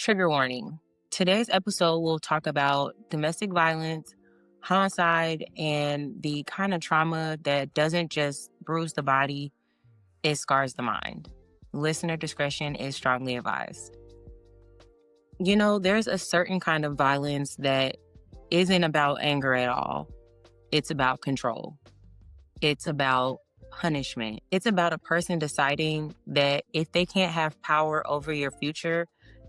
Trigger warning. Today's episode will talk about domestic violence, homicide, and the kind of trauma that doesn't just bruise the body, it scars the mind. Listener discretion is strongly advised. You know, there's a certain kind of violence that isn't about anger at all. It's about control. It's about punishment. It's about a person deciding that if they can't have power over your future,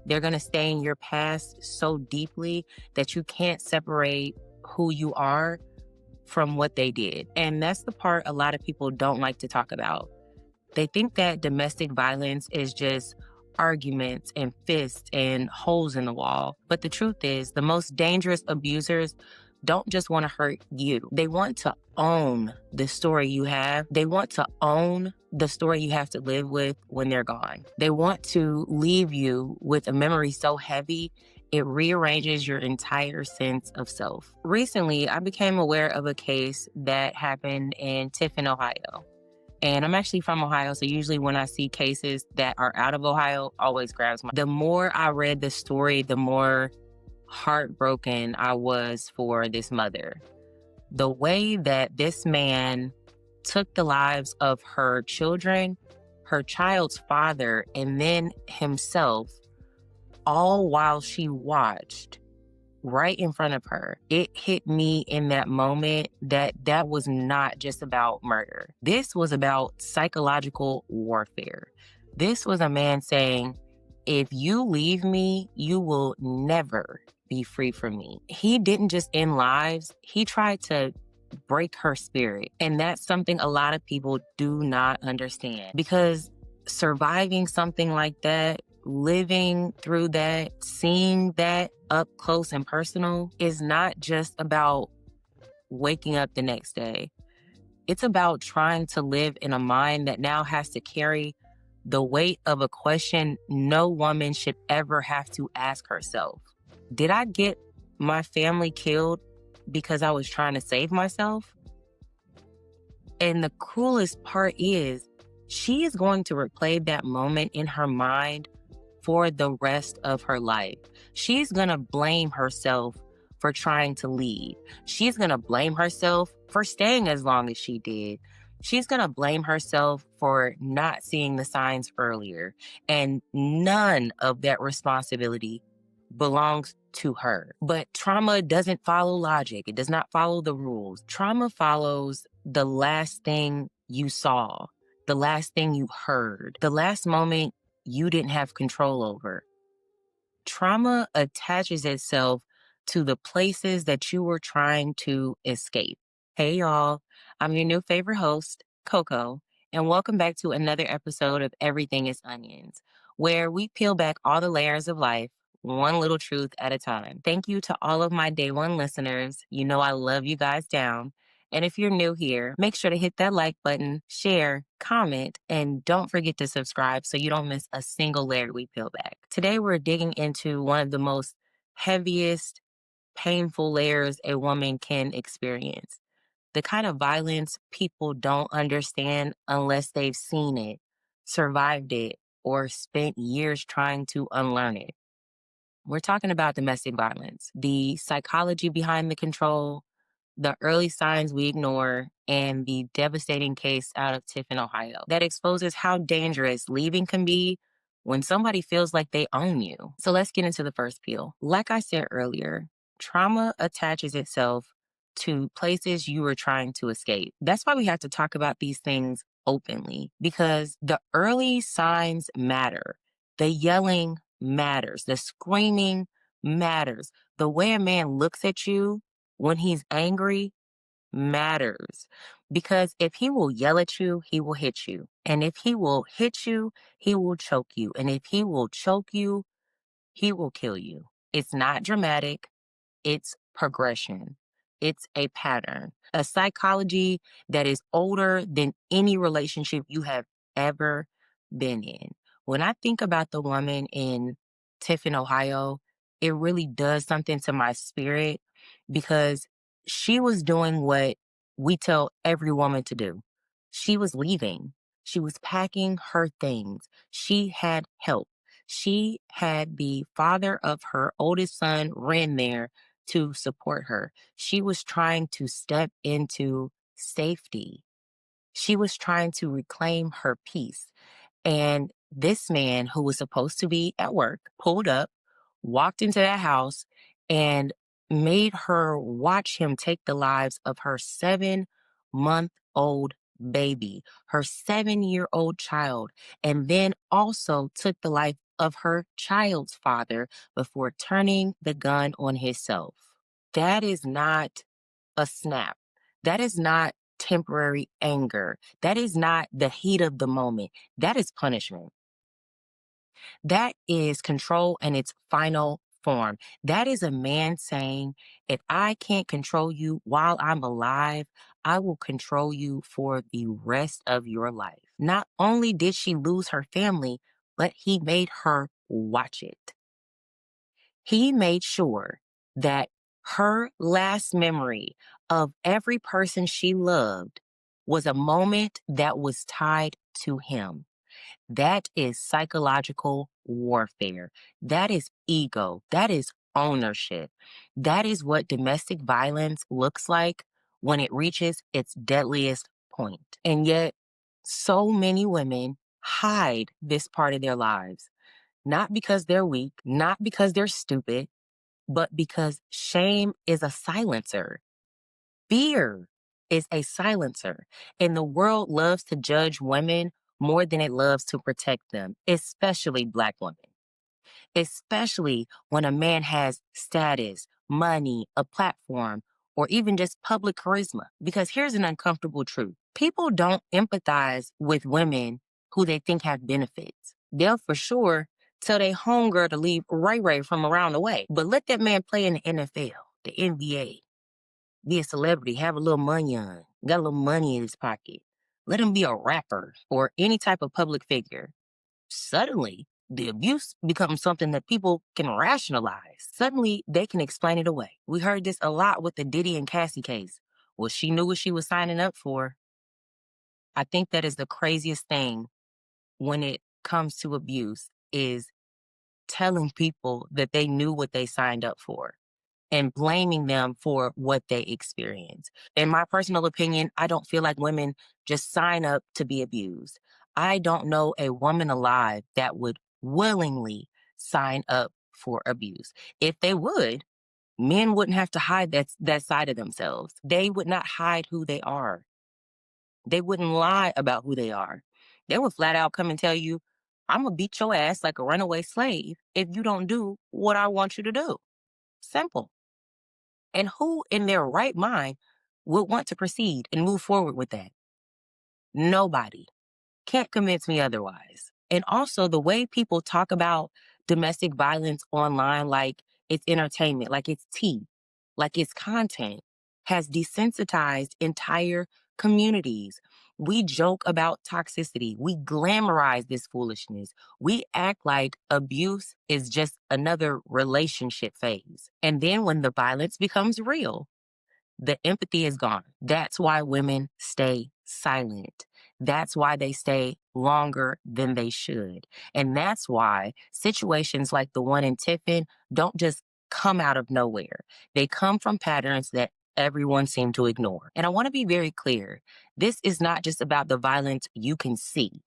they're going to stay in your past so deeply that you can't separate who you are from what they did. And that's the part a lot of people don't like to talk about. They think that domestic violence is just arguments and fists and holes in the wall. But the truth is, the most dangerous abusers don't just want to hurt you. They want to own the story you have. They want to own the story you have to live with when they're gone. They want to leave you with a memory so heavy, it rearranges your entire sense of self. Recently, I became aware of a case that happened in Tiffin, Ohio. And I'm actually from Ohio, so usually when I see cases that are out of Ohio, always grabs my... The more I read the story, the more heartbroken I was for this mother. The way that this man took the lives of her children, her child's father, and then himself, all while she watched right in front of her. It hit me in that moment that was not just about murder. This was about psychological warfare. This was a man saying, if you leave me, you will never be free from me. He didn't just end lives, he tried to break her spirit. And that's something a lot of people do not understand, because surviving something like that, living through that, seeing that up close and personal is not just about waking up the next day. It's about trying to live in a mind that now has to carry the weight of a question no woman should ever have to ask herself. Did I get my family killed because I was trying to save myself? And the coolest part is, she is going to replay that moment in her mind for the rest of her life. She's going to blame herself for trying to leave. She's going to blame herself for staying as long as she did. She's going to blame herself for not seeing the signs earlier. And none of that responsibility belongs to her. But trauma doesn't follow logic. It does not follow the rules. Trauma follows the last thing you saw, the last thing you heard, the last moment you didn't have control over. Trauma attaches itself to the places that you were trying to escape. Hey y'all, I'm your new favorite host, Coco, and welcome back to another episode of Everything is Onions, where we peel back all the layers of life, one little truth at a time. Thank you to all of my day one listeners. You know I love you guys down. And if you're new here, make sure to hit that like button, share, comment, and don't forget to subscribe so you don't miss a single layer we peel back. Today, we're digging into one of the most heaviest, painful layers a woman can experience. The kind of violence people don't understand unless they've seen it, survived it, or spent years trying to unlearn it. We're talking about domestic violence, the psychology behind the control, the early signs we ignore, and the devastating case out of Tiffin, Ohio, that exposes how dangerous leaving can be when somebody feels like they own you. So let's get into the first peel. Like I said earlier, trauma attaches itself to places you were trying to escape. That's why we have to talk about these things openly, because the early signs matter. The yelling matters. The screaming matters. The way a man looks at you when he's angry matters, because if he will yell at you, he will hit you. And if he will hit you, he will choke you. And if he will choke you, he will kill you. It's not dramatic. It's progression. It's a pattern, a psychology that is older than any relationship you have ever been in. When I think about the woman in Tiffin, Ohio, it really does something to my spirit, because she was doing what we tell every woman to do. She was leaving. She was packing her things. She had help. She had the father of her oldest son ran there to support her. She was trying to step into safety. She was trying to reclaim her peace. And this man, who was supposed to be at work, pulled up, walked into that house, and made her watch him take the lives of her 7-month-old baby, her 7-year-old child, and then also took the life of her child's father before turning the gun on himself. That is not a snap. That is not temporary anger. That is not the heat of the moment. That is punishment. That is control in its final form. That is a man saying, if I can't control you while I'm alive, I will control you for the rest of your life. Not only did she lose her family, but he made her watch it. He made sure that her last memory of every person she loved was a moment that was tied to him. That is psychological warfare. That is ego. That is ownership. That is what domestic violence looks like when it reaches its deadliest point. And yet, so many women hide this part of their lives, not because they're weak, not because they're stupid, but because shame is a silencer. Fear is a silencer. And the world loves to judge women more than it loves to protect them, especially Black women, especially when a man has status, money, a platform, or even just public charisma. Because here's an uncomfortable truth: people don't empathize with women who they think have benefits. They'll for sure tell their homegirl to leave Ray Ray from around the way. But let that man play in the NFL, the NBA, be a celebrity, have a little money got a little money in his pocket. Let him be a rapper or any type of public figure. Suddenly, the abuse becomes something that people can rationalize. Suddenly, they can explain it away. We heard this a lot with the Diddy and Cassie case. Well, she knew what she was signing up for. I think that is the craziest thing when it comes to abuse, is telling people that they knew what they signed up for and blaming them for what they experience. In my personal opinion, I don't feel like women just sign up to be abused. I don't know a woman alive that would willingly sign up for abuse. If they would, men wouldn't have to hide that side of themselves. They would not hide who they are. They wouldn't lie about who they are. They would flat out come and tell you, I'm gonna beat your ass like a runaway slave if you don't do what I want you to do. Simple. And who in their right mind would want to proceed and move forward with that? Nobody. Can't convince me otherwise. And also, the way people talk about domestic violence online, like it's entertainment, like it's tea, like it's content, has desensitized entire communities. We joke about toxicity. We glamorize this foolishness. We act like abuse is just another relationship phase. And then when the violence becomes real, the empathy is gone. That's why women stay silent. That's why they stay longer than they should. And that's why situations like the one in Tiffin don't just come out of nowhere. They come from patterns that everyone seemed to ignore. And I want to be very clear. This is not just about the violence you can see.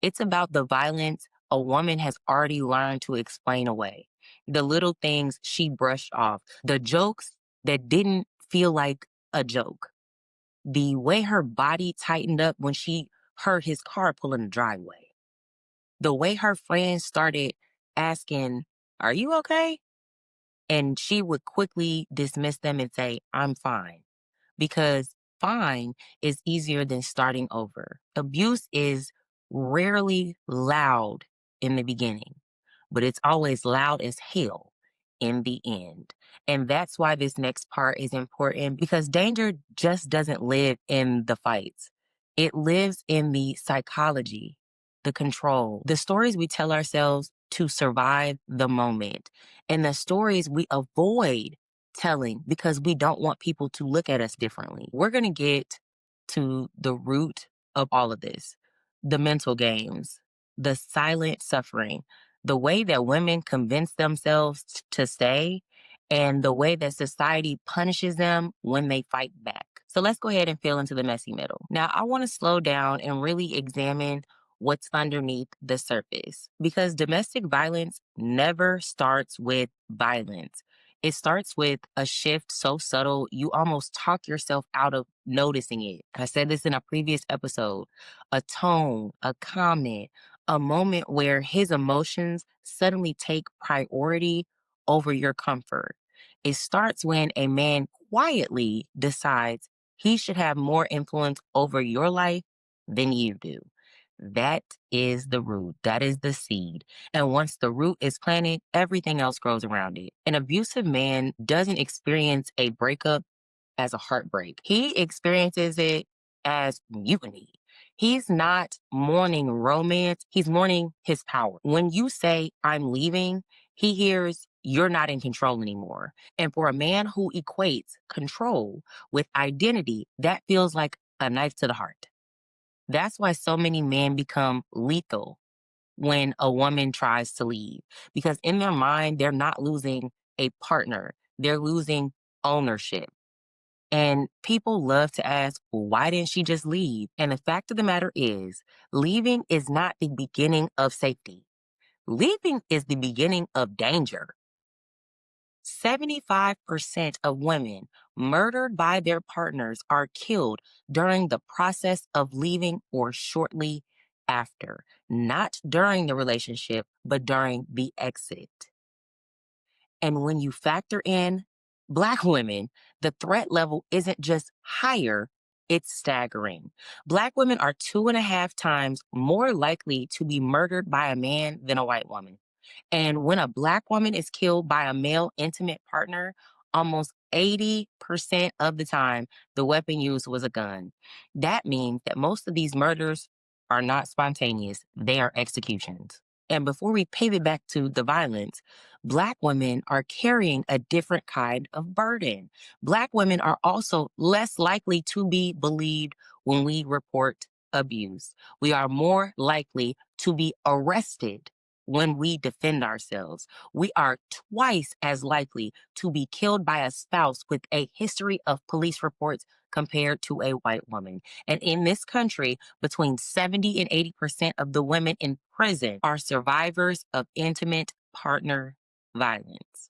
It's about the violence a woman has already learned to explain away. The little things she brushed off, the jokes that didn't feel like a joke, the way her body tightened up when she heard his car pull in the driveway, the way her friends started asking, "Are you okay?" And she would quickly dismiss them and say, "I'm fine." Because fine is easier than starting over. Abuse is rarely loud in the beginning, but it's always loud as hell in the end. And that's why this next part is important, because danger just doesn't live in the fights. It lives in the psychology, the control, the stories we tell ourselves to survive the moment, and the stories we avoid telling because we don't want people to look at us differently. We're going to get to the root of all of this: the mental games, the silent suffering, the way that women convince themselves to stay, and the way that society punishes them when they fight back. So let's go ahead and fill into the messy middle. Now, I want to slow down and really examine what's underneath the surface because domestic violence never starts with violence. It starts with a shift so subtle you almost talk yourself out of noticing it. I said this in a previous episode. A tone, a comment, a moment where his emotions suddenly take priority over your comfort. It starts when a man quietly decides he should have more influence over your life than you do. That is the root. That is the seed. And once the root is planted, everything else grows around it. An abusive man doesn't experience a breakup as a heartbreak. He experiences it as mutiny. He's not mourning romance, he's mourning his power. When you say, I'm leaving, he hears, you're not in control anymore. And for a man who equates control with identity, that feels like a knife to the heart. That's why so many men become lethal when a woman tries to leave, because in their mind, they're not losing a partner, they're losing ownership. And people love to ask, well, why didn't she just leave? And the fact of the matter is, leaving is not the beginning of safety. Leaving is the beginning of danger. 75% of women murdered by their partners are killed during the process of leaving or shortly after, not during the relationship, but during the exit. And when you factor in Black women, the threat level isn't just higher, it's staggering. Black women are 2.5 times more likely to be murdered by a man than a white woman. And when a Black woman is killed by a male intimate partner, almost 80% of the time, the weapon used was a gun. That means that most of these murders are not spontaneous, they are executions. And before we pivot back to the violence, Black women are carrying a different kind of burden. Black women are also less likely to be believed when we report abuse. We are more likely to be arrested when we defend ourselves. We are twice as likely to be killed by a spouse with a history of police reports compared to a white woman. And in this country, between 70 and 80% of the women in prison are survivors of intimate partner violence.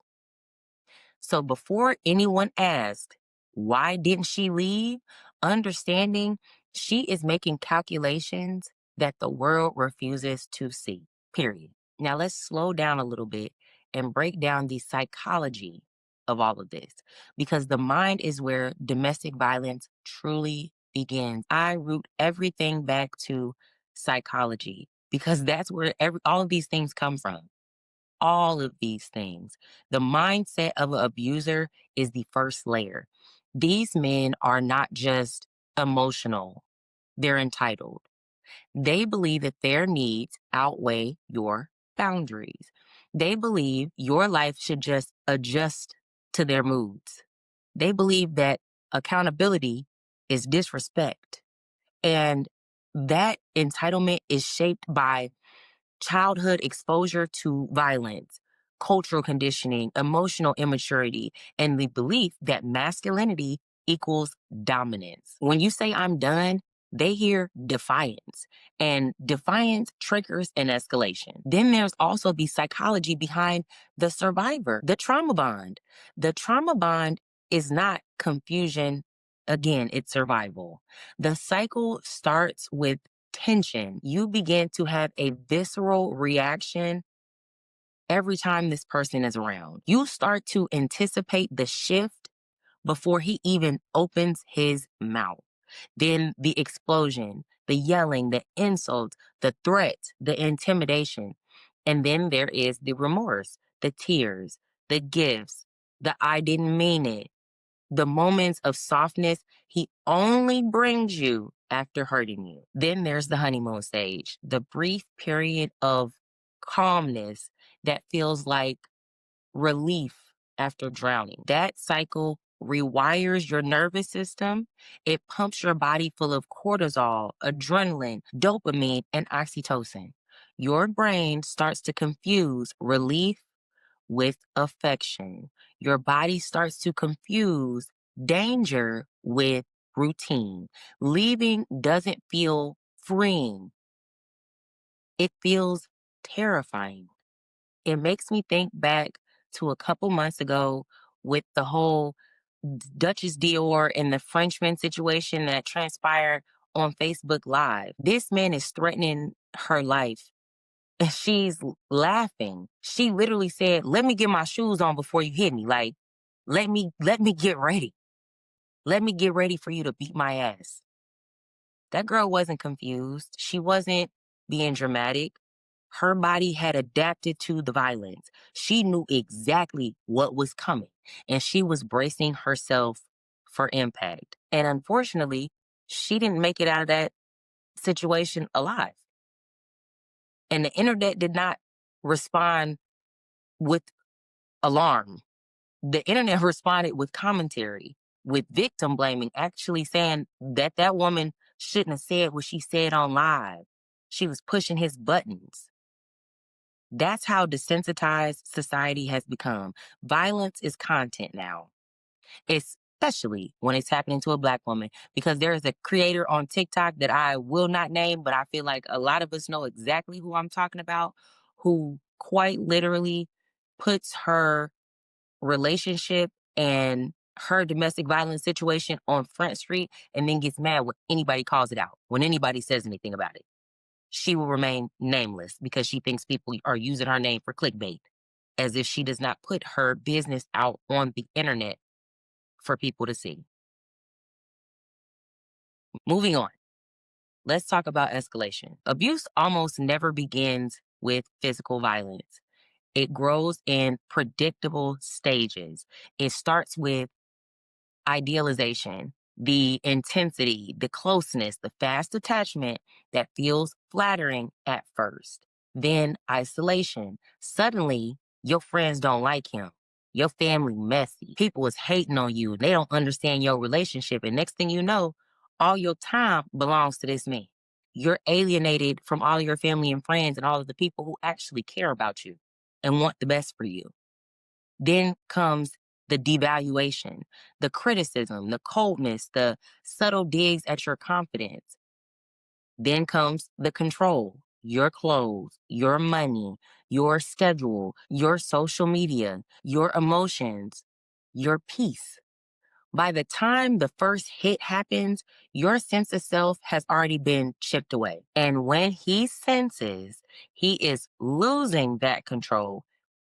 So before anyone asked, why didn't she leave? Understanding she is making calculations that the world refuses to see, period. Now let's slow down a little bit and break down the psychology of all of this because the mind is where domestic violence truly begins. I root everything back to psychology because that's where all of these things come from. All of these things. The mindset of an abuser is the first layer. These men are not just emotional, they're entitled. They believe that their needs outweigh your boundaries. They believe your life should just adjust to their moods. They believe that accountability is disrespect. And that entitlement is shaped by childhood exposure to violence, cultural conditioning, emotional immaturity, and the belief that masculinity equals dominance. When you say I'm done, they hear defiance, and defiance triggers an escalation. Then there's also the psychology behind the survivor, the trauma bond. The trauma bond is not confusion. Again, it's survival. The cycle starts with tension. You begin to have a visceral reaction every time this person is around. You start to anticipate the shift before he even opens his mouth. Then the explosion, the yelling, the insults, the threats, the intimidation. And then there is the remorse, the tears, the gifts, the I didn't mean it, the moments of softness he only brings you after hurting you. Then there's the honeymoon stage, the brief period of calmness that feels like relief after drowning. That cycle rewires your nervous system. It pumps your body full of cortisol, adrenaline, dopamine, and oxytocin. Your brain starts to confuse relief with affection. Your body starts to confuse danger with routine. Leaving doesn't feel freeing, it feels terrifying. It makes me think back to a couple months ago with the whole Duchess Dior and the Frenchman situation that transpired on Facebook Live. This man is threatening her life and she's laughing. She literally said, "Let me get my shoes on before you hit me. Like, let me get ready. Let me get ready for you to beat my ass." That girl wasn't confused. She wasn't being dramatic. Her body had adapted to the violence. She knew exactly what was coming, and she was bracing herself for impact. And unfortunately, she didn't make it out of that situation alive. And the internet did not respond with alarm. The internet responded with commentary, with victim blaming, actually saying that that woman shouldn't have said what she said on live. She was pushing his buttons. That's how desensitized society has become. Violence is content now, especially when it's happening to a Black woman. Because there is a creator on TikTok that I will not name, but I feel like a lot of us know exactly who I'm talking about, who quite literally puts her relationship and her domestic violence situation on Front Street and then gets mad when anybody calls it out, when anybody says anything about it. She will remain nameless because she thinks people are using her name for clickbait, as if she does not put her business out on the internet for people to see. Moving on, let's talk about escalation. Abuse almost never begins with physical violence. It grows in predictable stages. It starts with idealization, the intensity, the closeness, the fast attachment that feels flattering at first. Then isolation. Suddenly, your friends don't like him. Your family messy. People is hating on you. They don't understand your relationship. And next thing you know, all your time belongs to this man. You're alienated from all your family and friends and all of the people who actually care about you and want the best for you. Then comes the devaluation, the criticism, the coldness, the subtle digs at your confidence. Then comes the control, your clothes, your money, your schedule, your social media, your emotions, your peace. By the time the first hit happens, your sense of self has already been chipped away. And when he senses he is losing that control,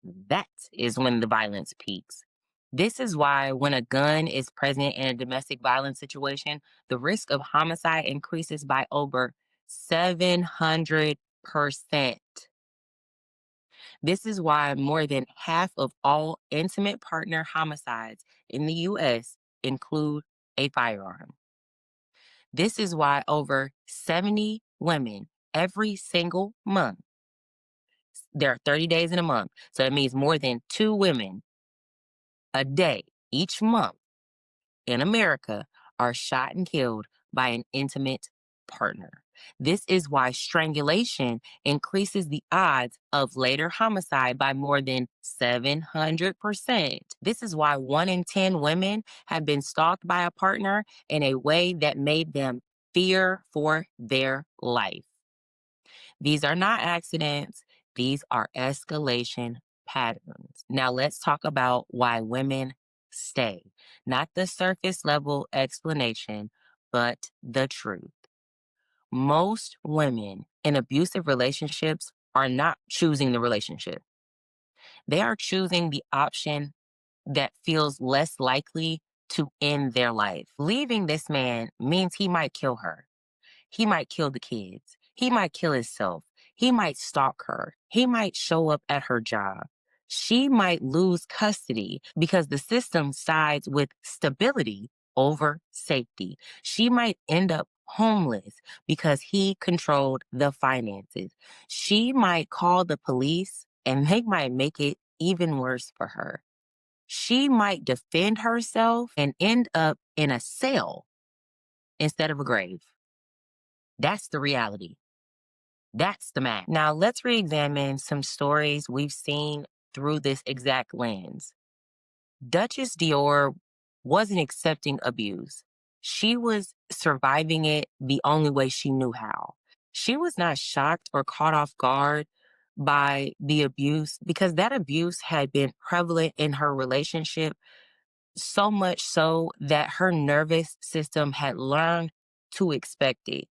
that is when the violence peaks. This is why when a gun is present in a domestic violence situation, the risk of homicide increases by over 700%. This is why more than half of all intimate partner homicides in the US include a firearm. This is why over 70 women every single month, there are 30 days in a month, so that means more than 2 women a day each month in America are shot and killed by an intimate partner. This is why strangulation increases the odds of later homicide by more than 700%. This is why 1 in 10 women have been stalked by a partner in a way that made them fear for their life. These are not accidents, these are escalation patterns. Now, let's talk about why women stay. Not the surface level explanation, but the truth. Most women in abusive relationships are not choosing the relationship, they are choosing the option that feels less likely to end their life. Leaving this man means he might kill her. He might kill the kids. He might kill himself. He might stalk her. He might show up at her job. She might lose custody because the system sides with stability over safety. She might end up homeless because he controlled the finances. She might call the police and they might make it even worse for her. She might defend herself and end up in a cell instead of a grave. That's the reality. That's the math. Now, let's re examine some stories we've seen through this exact lens. Duchess Dior wasn't accepting abuse. She was surviving it the only way she knew how. She was not shocked or caught off guard by the abuse because that abuse had been prevalent in her relationship, so much so that her nervous system had learned to expect it.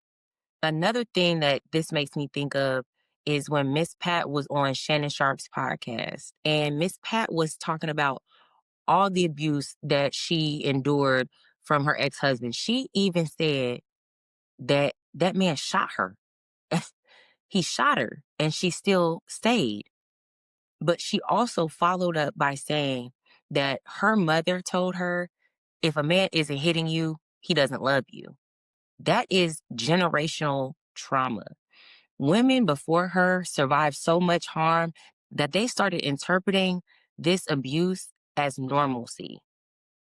Another thing that this makes me think of is when Miss Pat was on Shannon Sharp's podcast, and Miss Pat was talking about all the abuse that she endured from her ex-husband. She even said that that man shot her. He shot her and she still stayed. But she also followed up by saying that her mother told her, if a man isn't hitting you, he doesn't love you. That is generational trauma. Women before her survived so much harm that they started interpreting this abuse as normalcy.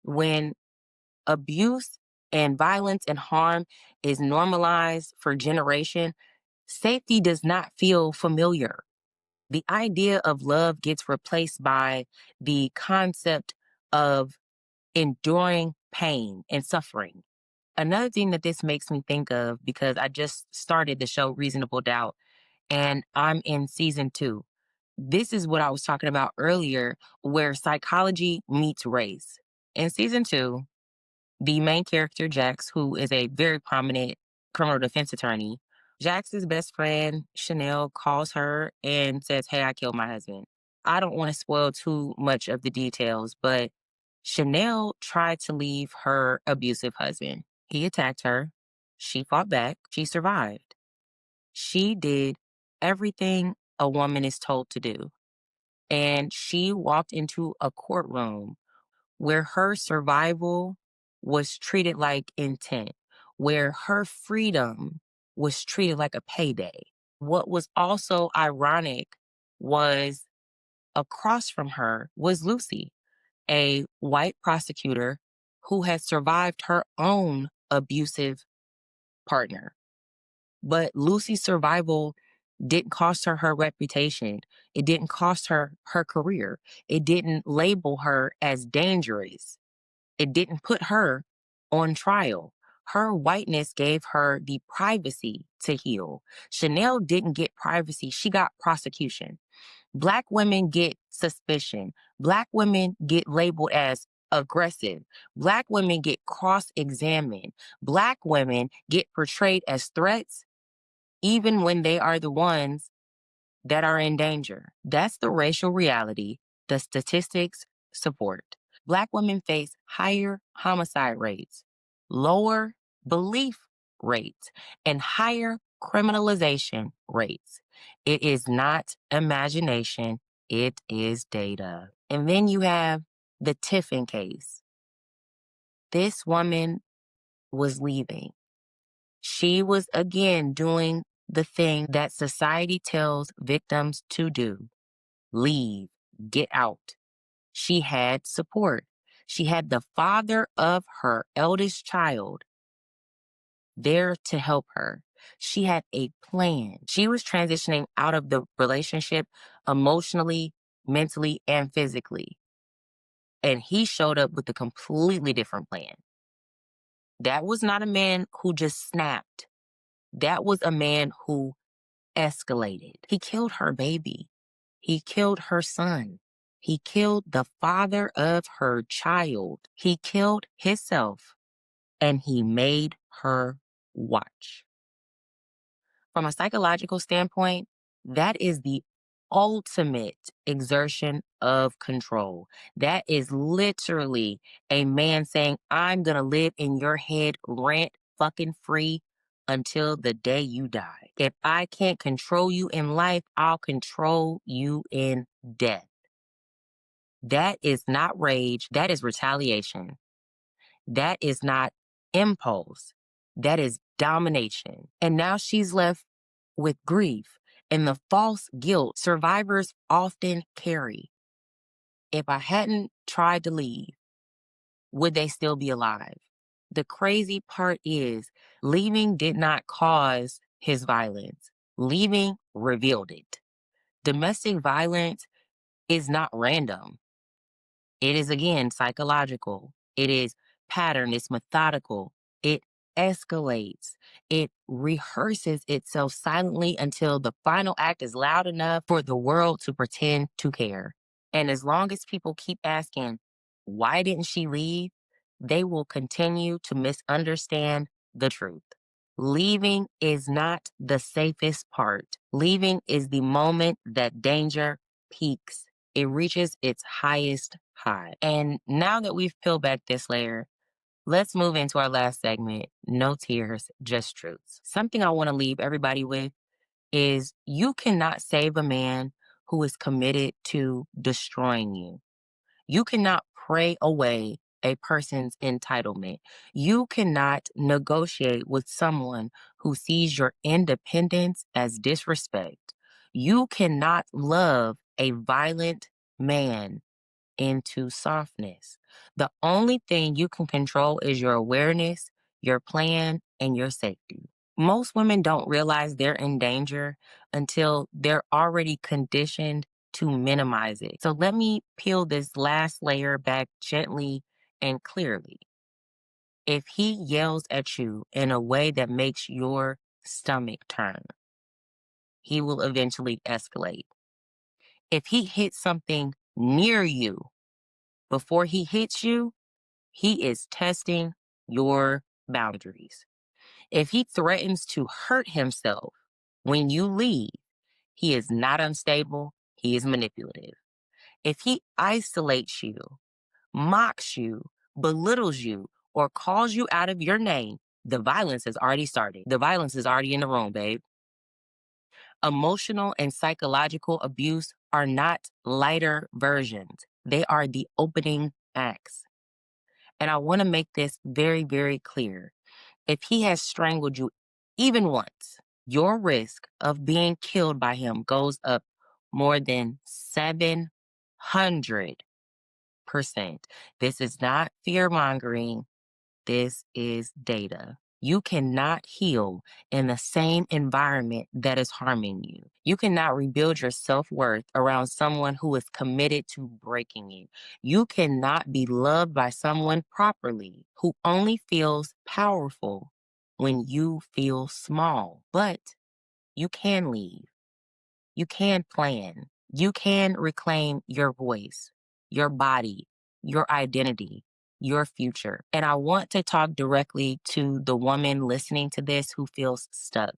When abuse and violence and harm is normalized for generation, safety does not feel familiar. The idea of love gets replaced by the concept of enduring pain and suffering. Another thing that this makes me think of, because I just started the show Reasonable Doubt and I'm in season 2. This is what I was talking about earlier, where psychology meets race. In season 2, the main character, Jax, who is a very prominent criminal defense attorney, Jax's best friend, Chanel, calls her and says, "Hey, I killed my husband." I don't want to spoil too much of the details, but Chanel tried to leave her abusive husband. He attacked her. She fought back. She survived. She did everything a woman is told to do. And she walked into a courtroom where her survival was treated like intent, where her freedom was treated like a payday. What was also ironic was across from her was Lucy, a white prosecutor who had survived her own abusive partner. But Lucy's survival didn't cost her her reputation. It didn't cost her her career. It didn't label her as dangerous. It didn't put her on trial. Her whiteness gave her the privacy to heal. Chanel didn't get privacy, she got prosecution. Black women get suspicion. Black women get labeled as aggressive. Black women get cross examined. Black women get portrayed as threats, even when they are the ones that are in danger. That's the racial reality the statistics support. Black women face higher homicide rates, lower belief rates, and higher criminalization rates. It is not imagination, it is data. And then you have the Tiffin case. This woman was leaving. She was again doing the thing that society tells victims to do: leave, get out. She had support. She had the father of her eldest child there to help her. She had a plan. She was transitioning out of the relationship emotionally, mentally, and physically. And he showed up with a completely different plan. That was not a man who just snapped. That was a man who escalated. He killed her baby. He killed her son. He killed the father of her child. He killed himself and he made her watch. From a psychological standpoint, that is the ultimate exertion of control. That is literally a man saying, I'm going to live in your head rent fucking free until the day you die. If I can't control you in life, I'll control you in death. That is not rage. That is retaliation. That is not impulse. That is domination. And now she's left with grief and the false guilt survivors often carry. If I hadn't tried to leave, would they still be alive? The crazy part is leaving did not cause his violence. Leaving revealed it. Domestic violence is not random. It is again psychological. It is pattern, it's methodical. It escalates. It rehearses itself silently until the final act is loud enough for the world to pretend to care. And as long as people keep asking, why didn't she leave? They will continue to misunderstand the truth. Leaving is not the safest part. Leaving is the moment that danger peaks. It reaches its highest high. And now that we've peeled back this layer, let's move into our last segment, no tears, just truths. Something I want to leave everybody with is you cannot save a man who is committed to destroying you. You cannot pray away a person's entitlement. You cannot negotiate with someone who sees your independence as disrespect. You cannot love a violent man into softness. The only thing you can control is your awareness, your plan, and your safety. Most women don't realize they're in danger until they're already conditioned to minimize it. So let me peel this last layer back gently and clearly. If he yells at you in a way that makes your stomach turn, he will eventually escalate. If he hits something near you before he hits you, he is testing your boundaries. If he threatens to hurt himself when you leave, he is not unstable, he is manipulative. If he isolates you, mocks you, belittles you, or calls you out of your name, the violence has already started. The violence is already in the room, babe. Emotional and psychological abuse are not lighter versions, they are the opening acts. And I want to make this very, very clear. If he has strangled you even once, your risk of being killed by him goes up more than 700%. This is not fear mongering. This is data. You cannot heal in the same environment that is harming you. You cannot rebuild your self worth around someone who is committed to breaking you. You cannot be loved by someone properly who only feels powerful when you feel small. But you can leave. You can plan. You can reclaim your voice, your body, your identity, your future. And I want to talk directly to the woman listening to this who feels stuck.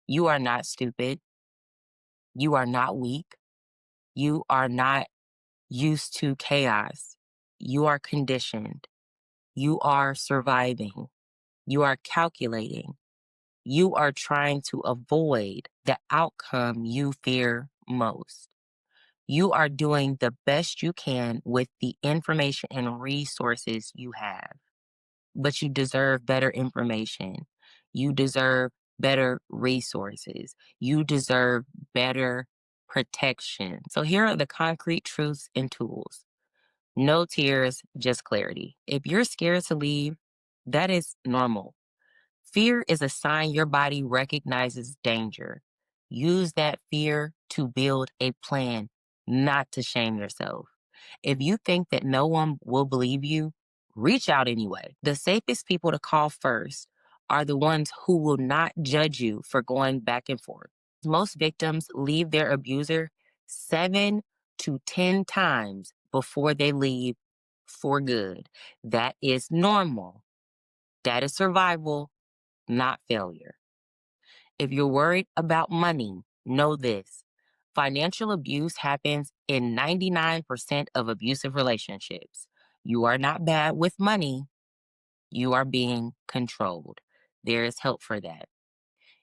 You are not stupid. You are not weak. You are not used to chaos. You are conditioned. You are surviving. You are calculating. You are trying to avoid the outcome you fear most. You are doing the best you can with the information and resources you have. But you deserve better information. You deserve better resources. You deserve better protection. So here are the concrete truths and tools. No tears, just clarity. If you're scared to leave, that is normal. Fear is a sign your body recognizes danger. Use that fear to build a plan, not to shame yourself. If you think that no one will believe you, reach out anyway. The safest people to call first are the ones who will not judge you for going back and forth. Most victims leave their abuser 7 to 10 times before they leave for good. That is normal. That is survival, not failure. If you're worried about money, know this. Financial abuse happens in 99% of abusive relationships. You are not bad with money. You are being controlled. There is help for that.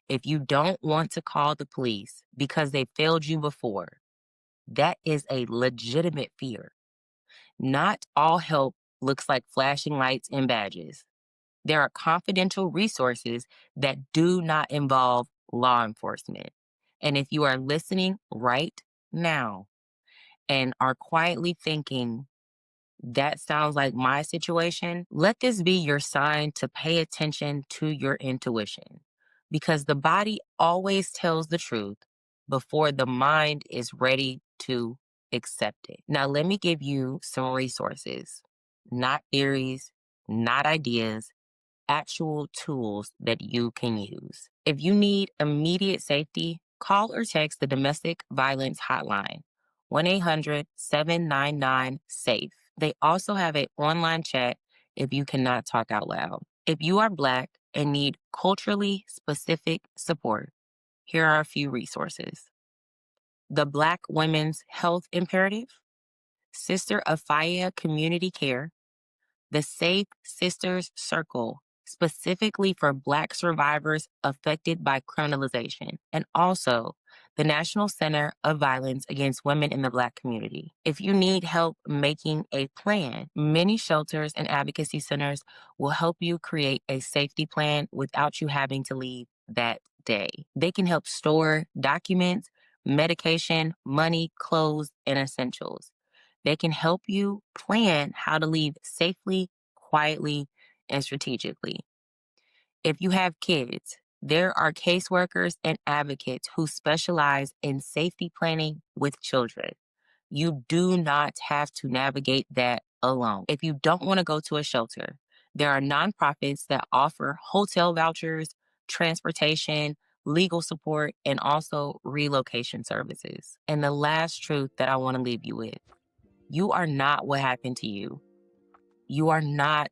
If you don't want to call the police because they failed you before, that is a legitimate fear. Not all help looks like flashing lights and badges. There are confidential resources that do not involve law enforcement. And if you are listening right now and are quietly thinking, that sounds like my situation, let this be your sign to pay attention to your intuition. because the body always tells the truth before the mind is ready to accept it. Now, let me give you some resources, not theories, not ideas, actual tools that you can use. If you need immediate safety, call or text the Domestic Violence Hotline, 1-800-799-SAFE. They also have an online chat if you cannot talk out loud. If you are Black and need culturally specific support, here are a few resources. The Black Women's Health Imperative, Sister of Faya Community Care, the Safe Sisters Circle, specifically for Black survivors affected by criminalization, and also the National Center of Violence Against Women in the Black Community. If you need help making a plan, many shelters and advocacy centers will help you create a safety plan without you having to leave that day. They can help store documents, medication, money, clothes, and essentials. They can help you plan how to leave safely, quietly, and strategically. If you have kids, there are caseworkers and advocates who specialize in safety planning with children. You do not have to navigate that alone. If you don't want to go to a shelter, there are nonprofits that offer hotel vouchers, transportation, legal support, and also relocation services. And the last truth that I want to leave you with: you are not what happened to you. You are not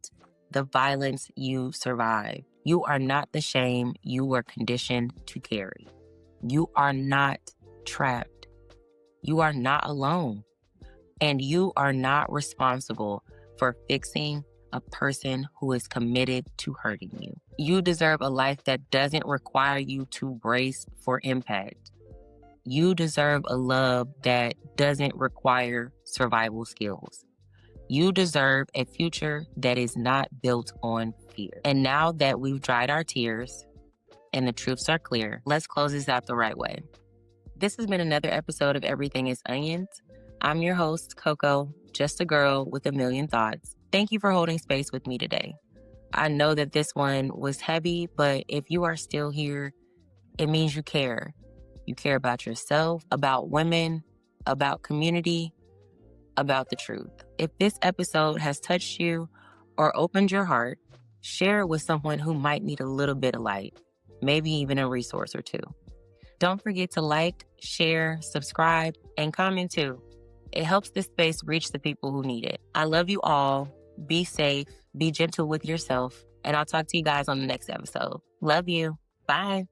the violence you survived. You are not the shame you were conditioned to carry. You are not trapped. You are not alone. And you are not responsible for fixing a person who is committed to hurting you. You deserve a life that doesn't require you to brace for impact. You deserve a love that doesn't require survival skills. You deserve a future that is not built on fear. And now that we've dried our tears and the truths are clear, let's close this out the right way. This has been another episode of Everything is Onions. I'm your host, Coco, just a girl with a million thoughts. Thank you for holding space with me today. I know that this one was heavy, but if you are still here, it means you care. You care about yourself, about women, about community, about the truth. If this episode has touched you or opened your heart, share it with someone who might need a little bit of light, maybe even a resource or two. Don't forget to like, share, subscribe, and comment too. It helps this space reach the people who need it. I love you all. Be safe, be gentle with yourself, and I'll talk to you guys on the next episode. Love you. Bye.